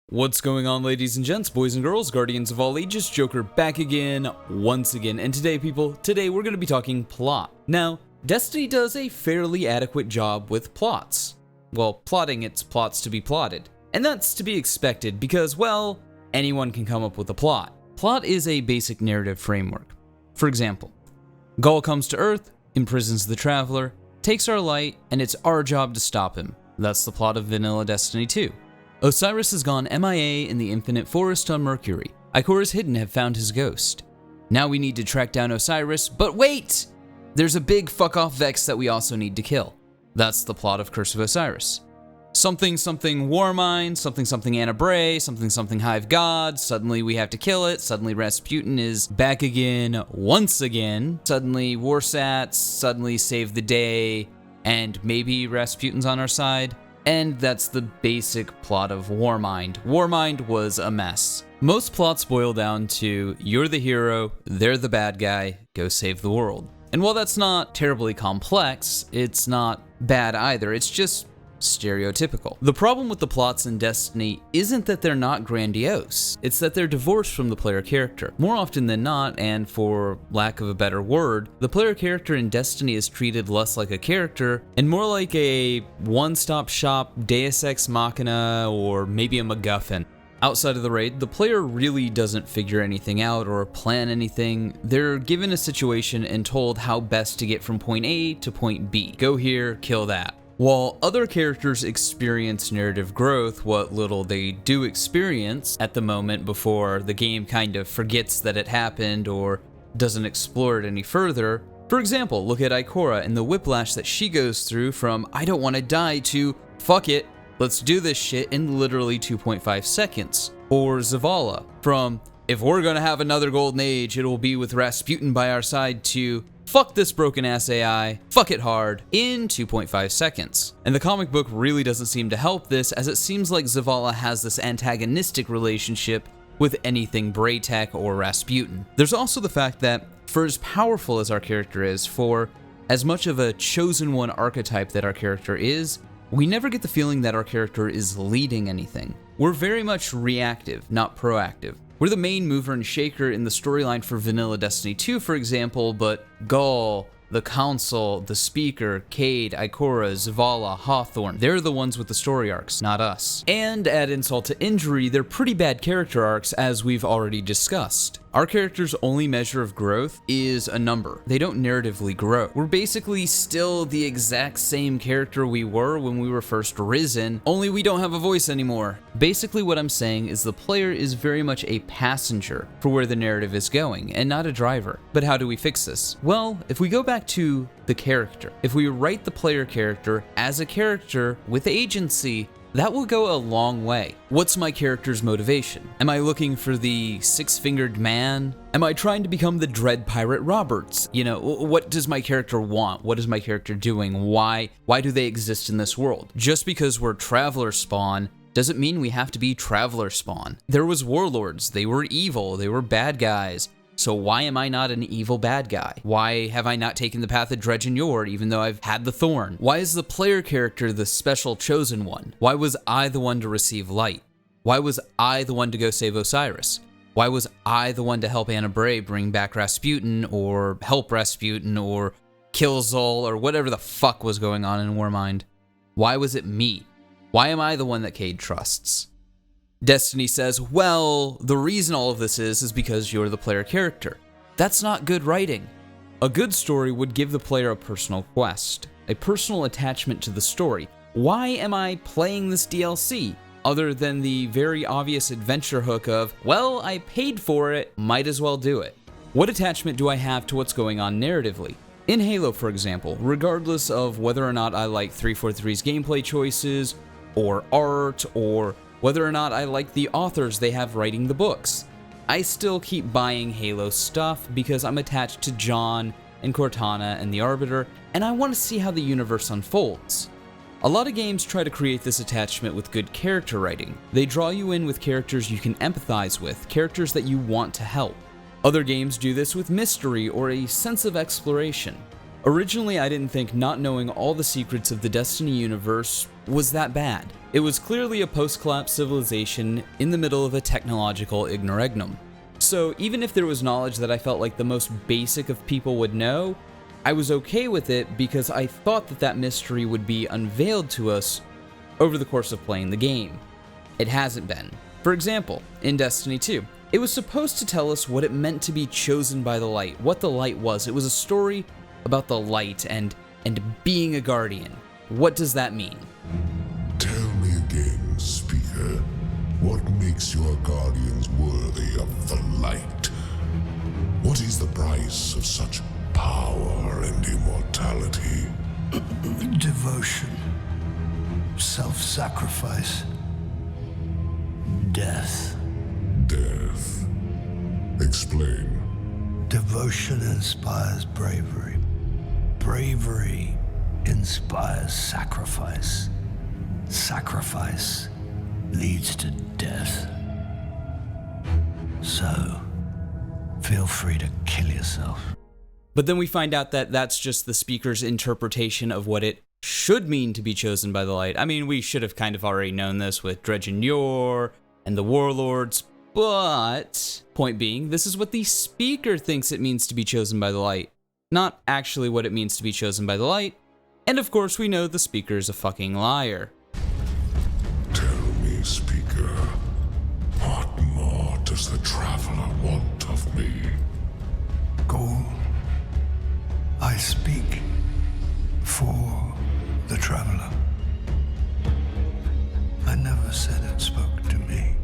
What's going on, ladies and gents, boys and girls, guardians of all ages, Joker back again, once again, and today we're going to be talking plot. Now, Destiny does a fairly adequate job with plots. Well, plotting its plots to be plotted. And that's to be expected because, well, anyone can come up with a plot. Plot is a basic narrative framework. For example, Gaul comes to Earth, imprisons the Traveler, takes our light, and it's our job to stop him. That's the plot of vanilla Destiny 2. Osiris has gone MIA in the Infinite Forest on Mercury. Ikora's Hidden have found his ghost. Now we need to track down Osiris, but wait! There's a big fuck-off Vex that we also need to kill. That's the plot of Curse of Osiris. Something something Warmind, something something Anna Bray, something something Hive God, suddenly we have to kill it, suddenly Rasputin is back again, once again, suddenly Warsats, suddenly save the day, and maybe Rasputin's on our side. And that's the basic plot of Warmind. Warmind was a mess. Most plots boil down to, you're the hero, they're the bad guy, go save the world. And while that's not terribly complex, it's not bad either, it's just stereotypical. The problem with the plots in Destiny isn't that they're not grandiose, it's that they're divorced from the player character. More often than not, and for lack of a better word, the player character in Destiny is treated less like a character and more like a one-stop shop Deus Ex Machina or maybe a MacGuffin. Outside of the raid, the player really doesn't figure anything out or plan anything. They're given a situation and told how best to get from point A to point B. Go here, kill that. While other characters experience narrative growth, what little they do experience at the moment before the game kind of forgets that it happened or doesn't explore it any further. For example, look at Ikora and the whiplash that she goes through from I don't want to die to fuck it, let's do this shit in literally 2.5 seconds. Or Zavala from if we're gonna have another golden age, it'll be with Rasputin by our side to fuck this broken ass AI, fuck it hard, in 2.5 seconds. And the comic book really doesn't seem to help this, as it seems like Zavala has this antagonistic relationship with anything Braytech or Rasputin. There's also the fact that, for as powerful as our character is, for as much of a chosen one archetype that our character is, we never get the feeling that our character is leading anything. We're very much reactive, not proactive. We're the main mover and shaker in the storyline for vanilla Destiny 2, for example, but Gaul, the Council, the Speaker, Cade, Ikora, Zavala, Hawthorne, they're the ones with the story arcs, not us. And add insult to injury, they're pretty bad character arcs, as we've already discussed. Our character's only measure of growth is a number. They don't narratively grow. We're basically still the exact same character we were when we were first risen, only we don't have a voice anymore. Basically what I'm saying is the player is very much a passenger for where the narrative is going, and not a driver. But how do we fix this? Well, if we go back to the character, if we write the player character as a character with agency, that will go a long way. What's my character's motivation? Am I looking for the six-fingered man? Am I trying to become the Dread Pirate Roberts? You know, what does my character want? What is my character doing? Why do they exist in this world? Just because we're Traveler spawn doesn't mean we have to be Traveler spawn. There was warlords, they were evil, they were bad guys. So why am I not an evil bad guy? Why have I not taken the path of Dredge and Yor even though I've had the thorn? Why is the player character the special chosen one? Why was I the one to receive light? Why was I the one to go save Osiris? Why was I the one to help Anna Bray bring back Rasputin or help Rasputin or kill Zol or whatever the fuck was going on in Warmind? Why was it me? Why am I the one that Cade trusts? Destiny says, well, the reason all of this is because you're the player character. That's not good writing. A good story would give the player a personal quest, a personal attachment to the story. Why am I playing this DLC? Other than the very obvious adventure hook of, well, I paid for it, might as well do it. What attachment do I have to what's going on narratively? In Halo, for example, regardless of whether or not I like 343's gameplay choices, or art, or whether or not I like the authors they have writing the books, I still keep buying Halo stuff because I'm attached to John and Cortana and the Arbiter, and I want to see how the universe unfolds. A lot of games try to create this attachment with good character writing. They draw you in with characters you can empathize with, characters that you want to help. Other games do this with mystery or a sense of exploration. Originally, I didn't think not knowing all the secrets of the Destiny universe was that bad. It was clearly a post-collapse civilization in the middle of a technological ignoragnum. So even if there was knowledge that I felt like the most basic of people would know, I was okay with it because I thought that that mystery would be unveiled to us over the course of playing the game. It hasn't been. For example, in Destiny 2, it was supposed to tell us what it meant to be chosen by the light, what the light was. It was a story about the light and being a guardian. What does that mean? Tell me again, speaker, what makes your guardians worthy of the light? What is the price of such power and immortality? Devotion, self-sacrifice, death. Death. Explain. Devotion inspires bravery. Bravery inspires sacrifice. Sacrifice leads to death. So, feel free to kill yourself. But then we find out that that's just the speaker's interpretation of what it should mean to be chosen by the light. I mean, we should have kind of already known this with Dredge and Yor and the Warlords, but point being, this is what the speaker thinks it means to be chosen by the light, not actually what it means to be chosen by the light. And of course, we know the speaker's a fucking liar. Tell me, speaker, what more does the traveler want of me? Go. I speak for the traveler. I never said it spoke to me.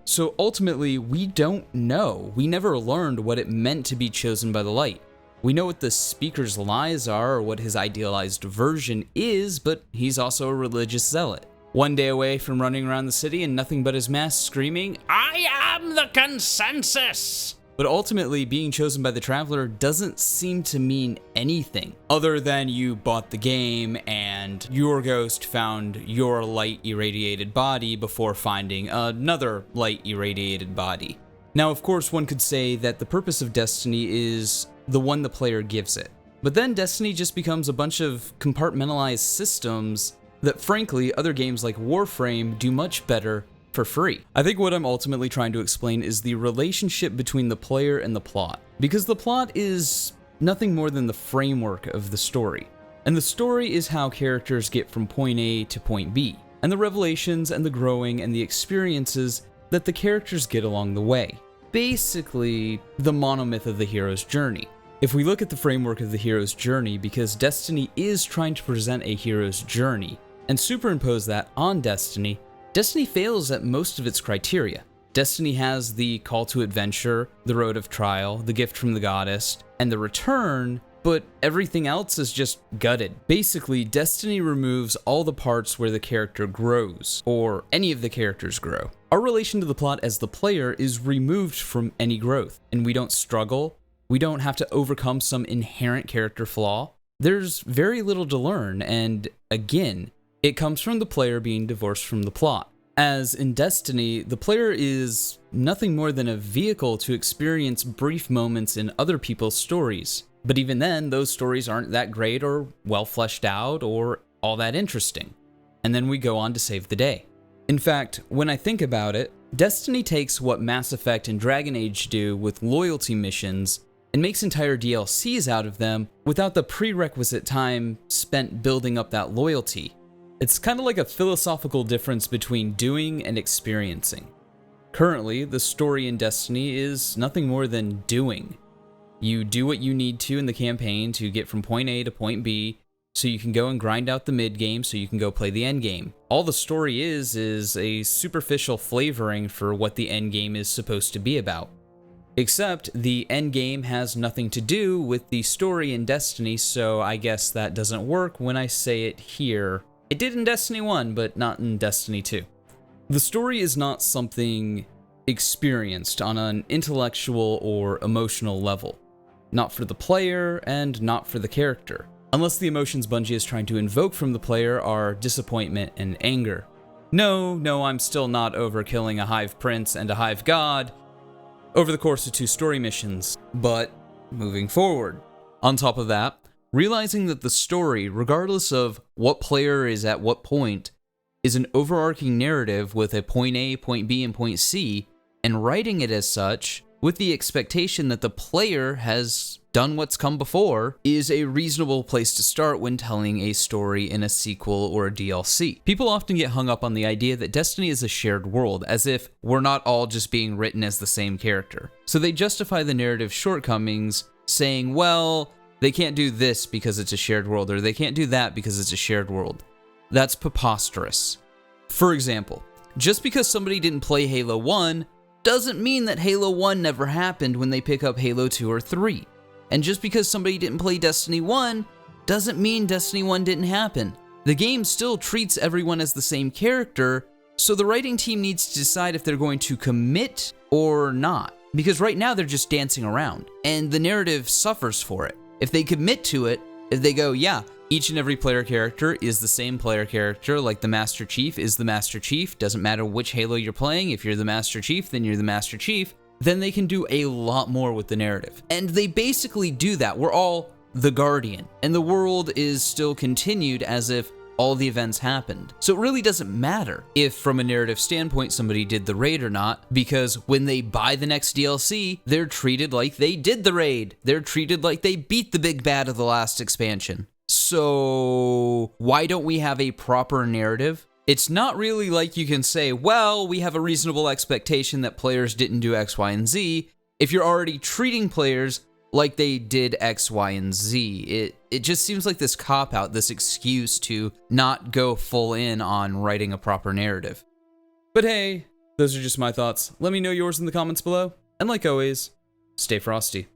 So ultimately, we don't know. We never learned what it meant to be chosen by the light. We know what the speaker's lies are or what his idealized version is, but he's also a religious zealot. One day away from running around the city and nothing but his mask screaming, "I am the consensus!" But ultimately, being chosen by the Traveler doesn't seem to mean anything other than you bought the game and your ghost found your light irradiated body before finding another light irradiated body. Now, of course, one could say that the purpose of Destiny is the one the player gives it. But then Destiny just becomes a bunch of compartmentalized systems that, frankly, other games like Warframe do much better for free. I think what I'm ultimately trying to explain is the relationship between the player and the plot, because the plot is nothing more than the framework of the story. And the story is how characters get from point A to point B, and the revelations and the growing and the experiences that the characters get along the way. Basically, the monomyth of the hero's journey. If we look at the framework of the hero's journey, because Destiny is trying to present a hero's journey, and superimpose that on Destiny, Destiny fails at most of its criteria. Destiny has the call to adventure, the road of trial, the gift from the goddess, and the return, but everything else is just gutted. Basically, Destiny removes all the parts where the character grows, or any of the characters grow. Our relation to the plot as the player is removed from any growth, and we don't struggle, we don't have to overcome some inherent character flaw. There's very little to learn, and again, it comes from the player being divorced from the plot. As in Destiny, the player is nothing more than a vehicle to experience brief moments in other people's stories. But even then, those stories aren't that great or well fleshed out or all that interesting. And then we go on to save the day. In fact, when I think about it, Destiny takes what Mass Effect and Dragon Age do with loyalty missions and makes entire DLCs out of them without the prerequisite time spent building up that loyalty. It's kind of like a philosophical difference between doing and experiencing. Currently, the story in Destiny is nothing more than doing. You do what you need to in the campaign to get from point A to point B, so you can go and grind out the mid game so you can go play the end game. All the story is a superficial flavoring for what the end game is supposed to be about. Except the end game has nothing to do with the story in Destiny, so I guess that doesn't work when I say it here. It did in Destiny 1, but not in Destiny 2. The story is not something experienced on an intellectual or emotional level. Not for the player, and not for the character. Unless the emotions Bungie is trying to invoke from the player are disappointment and anger. No, I'm still not over killing a Hive Prince and a Hive God over the course of 2 story missions, but moving forward. On top of that, Realizing that the story, regardless of what player is at what point, is an overarching narrative with a point A, point B, and point C, and writing it as such, with the expectation that the player has done what's come before, is a reasonable place to start when telling a story in a sequel or a DLC. People often get hung up on the idea that Destiny is a shared world, as if we're not all just being written as the same character. So they justify the narrative shortcomings, saying, well, they can't do this because it's a shared world, or they can't do that because it's a shared world. That's preposterous. For example, just because somebody didn't play Halo 1 doesn't mean that Halo 1 never happened when they pick up Halo 2 or 3. And just because somebody didn't play Destiny 1 doesn't mean Destiny 1 didn't happen. The game still treats everyone as the same character, so the writing team needs to decide if they're going to commit or not. Because right now they're just dancing around, and the narrative suffers for it. If they commit to it, if they go, yeah, each and every player character is the same player character, like the Master Chief is the Master Chief, doesn't matter which Halo you're playing, if you're the Master Chief, then you're the Master Chief, then they can do a lot more with the narrative. And they basically do that. We're all the Guardian, and the world is still continued as if all the events happened. So it really doesn't matter if from a narrative standpoint somebody did the raid or not, because when they buy the next DLC, they're treated like they did the raid. They're treated like they beat the big bad of the last expansion. So why don't we have a proper narrative? It's not really like you can say, well, we have a reasonable expectation that players didn't do X, Y, and Z, if you're already treating players like they did X, Y, and Z. It just seems like this cop-out, this excuse to not go full in on writing a proper narrative. But hey, those are just my thoughts. Let me know yours in the comments below, and like always, stay frosty.